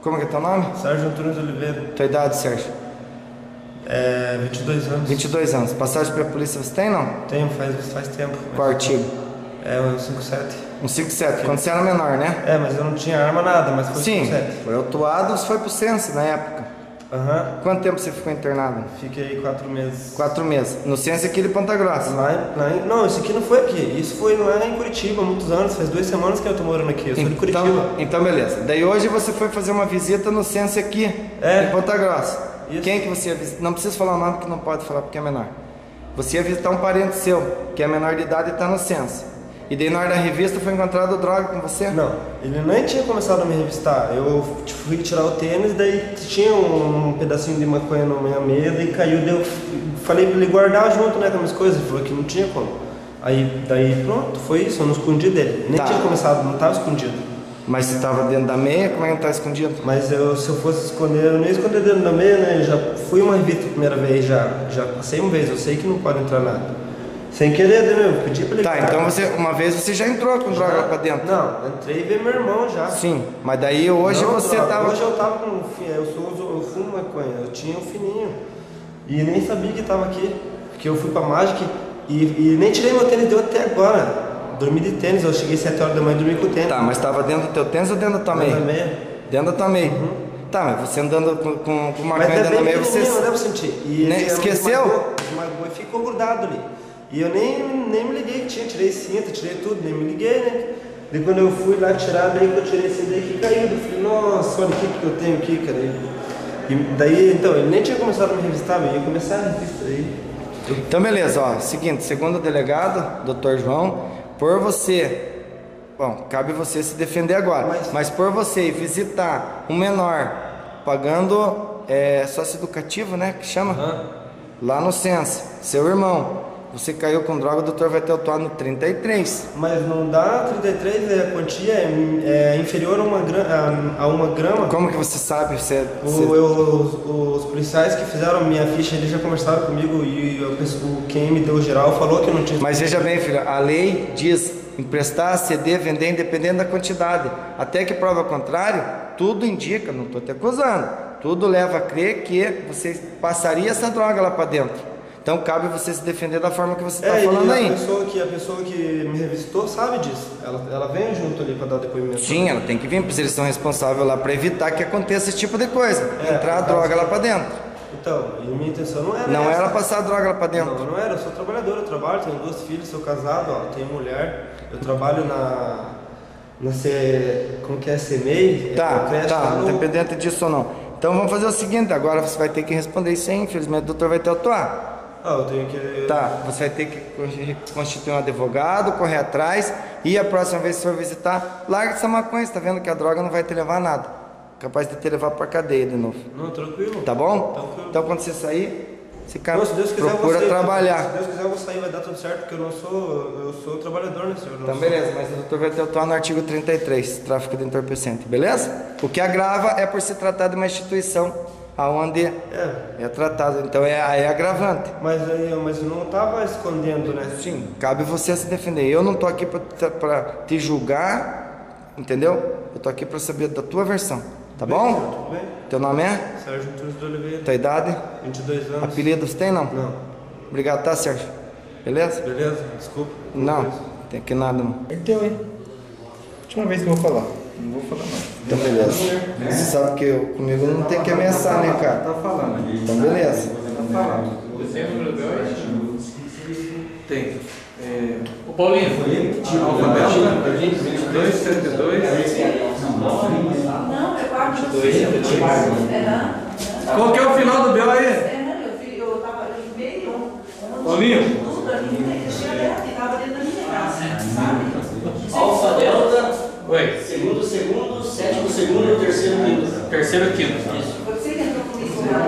Como que é teu nome? Sérgio Antunes de Oliveira. Tua idade, Sérgio? 22 anos. 22 anos. Passagem pra polícia você tem, não? Tenho, faz tempo. Qual artigo? Um 57. Um 57, quando você era menor, né? Mas eu não tinha arma nada, mas foi 57. Sim, foi autuado, você foi pro Sense na época. Quanto tempo você ficou internado? Fiquei 4 meses. 4 meses. No Sense aqui de Ponta Grossa? Não, isso aqui não foi aqui. Isso foi lá em Curitiba há muitos anos. Faz 2 semanas que eu tô morando aqui. Eu sou de Curitiba. Então beleza. Daí hoje você foi fazer uma visita no Sense aqui em Ponta Grossa. Isso. Quem que você ia visitar? Não precisa falar o nome que não pode falar porque é menor. Você ia visitar um parente seu, que é menor de idade e tá no Sense. E daí na hora da revista foi encontrado droga com você? Não, ele nem tinha começado a me revistar. Eu fui tirar o tênis, daí tinha um pedacinho de maconha na minha mesa e caiu. Daí eu falei pra ele guardar junto, né, com as minhas coisas. Ele falou que não tinha como. Daí pronto, foi isso, eu não escondi dele. Nem tinha começado, não estava escondido. Mas você estava dentro da meia, como é que não tá escondido? Mas se eu fosse esconder, eu nem ia esconder dentro da meia, né? Eu já fui uma revista a primeira vez, já passei uma vez, eu sei que não pode entrar nada. Sem querer, né, meu? Pedi pra ele. Tá, então uma vez você já entrou com droga lá pra dentro? Não, entrei e veio meu irmão já. Sim, mas daí hoje você tava... Hoje eu tava com... Eu fumo maconha, eu tinha um fininho. E nem sabia que tava aqui. Porque eu fui pra Magic e nem tirei meu tênis, deu até agora. Dormi de tênis, eu cheguei 7 horas da manhã e dormi com o tênis. Tá, mas tava dentro do teu tênis ou dentro da tua meia? Dentro da meia. Dentro da tua meia. Tá, mas você andando com maconha dentro da meia, você... Não deu pra sentir. E esqueceu? E ficou grudado ali. E eu nem me liguei que tinha, tirei cinta, tirei tudo, nem me liguei, né? Daí quando eu fui lá tirar, daí que eu tirei esse daí que caiu, eu falei, nossa, olha o que eu tenho aqui, cara. E daí, então, ele nem tinha começado a me revistar, eu ia começar a revista aí. Então beleza, ó, seguinte, segundo o delegado, Dr. João, por você, bom, cabe você se defender agora, mas por você visitar um menor, pagando sócio educativo, né, que chama? Lá no Sense, seu irmão, você caiu com droga, o doutor vai ter autuado no 33. Mas não dá 33, a quantia é inferior a uma grama. Como que você sabe? Os policiais que fizeram minha ficha, eles já conversaram comigo e quem me deu o geral falou que não tinha... Mas veja bem, filho, a lei diz emprestar, ceder, vender, independente da quantidade. Até que prova o contrário, tudo indica, não estou te acusando, tudo leva a crer que você passaria essa droga lá para dentro. Então cabe você se defender da forma que você está falando aí. A pessoa que me revistou sabe disso. Ela vem junto ali para dar depoimento. Sim, ela tem que vir, porque eles são responsáveis lá para evitar que aconteça esse tipo de coisa. Entrar a droga lá para dentro. Então, e minha intenção não era Não era passar a droga lá para dentro. Não era, eu sou trabalhador, eu trabalho, tenho 2 filhos, sou casado, ó, tenho mulher. Eu trabalho como que é, CMEI? Não tem pendente disso ou não. Então vamos fazer o seguinte, agora você vai ter que responder isso aí, infelizmente o doutor vai te autuar. Eu tenho que... Tá, você vai ter que constituir um advogado, correr atrás e a próxima vez que for visitar, larga essa maconha, você tá vendo que a droga não vai te levar a nada. Capaz de te levar pra cadeia de novo. Não, tranquilo. Tá bom? Tranquilo. Então quando você sair, você se Deus quiser, procura trabalhar. Se Deus quiser eu vou sair, vai dar tudo certo, porque eu sou trabalhador, né, senhor? Então beleza, mas o doutor vai te autuar no artigo 33, tráfico de entorpecente, beleza? O que agrava é por se tratar de uma instituição aonde é tratado, então é agravante. Mas eu não estava escondendo, né? Sim, cabe você se defender. Eu não tô aqui para te julgar, entendeu? Eu tô aqui para saber da tua versão, tá bom? Tudo bem. Teu nome é? Sérgio Antunes de Oliveira. Tua idade? 22 anos. Apelidos tem não? Não. Obrigado, tá, Sérgio? Beleza? Beleza, desculpa. Não, tem que nada não. Então, hein? Última vez que eu vou falar. Não vou falar mais. Então beleza. Você sabe que comigo não tem que ameaçar, né, cara? Tá falando. Então beleza. Tá falando. Você tem número 2? Tem. O Paulinho. Alfabética. 22, 72. Não, é 4 Qual que é o final do BO aí? Eu tava meio. Paulinho. Tudo ali, estava dentro da minha casa, sabe? Alfa, delta. Oi. Segundo, sétimo, segundo, terceiro, quinto. Terceiro, quinto. Você que entrou comigo lá.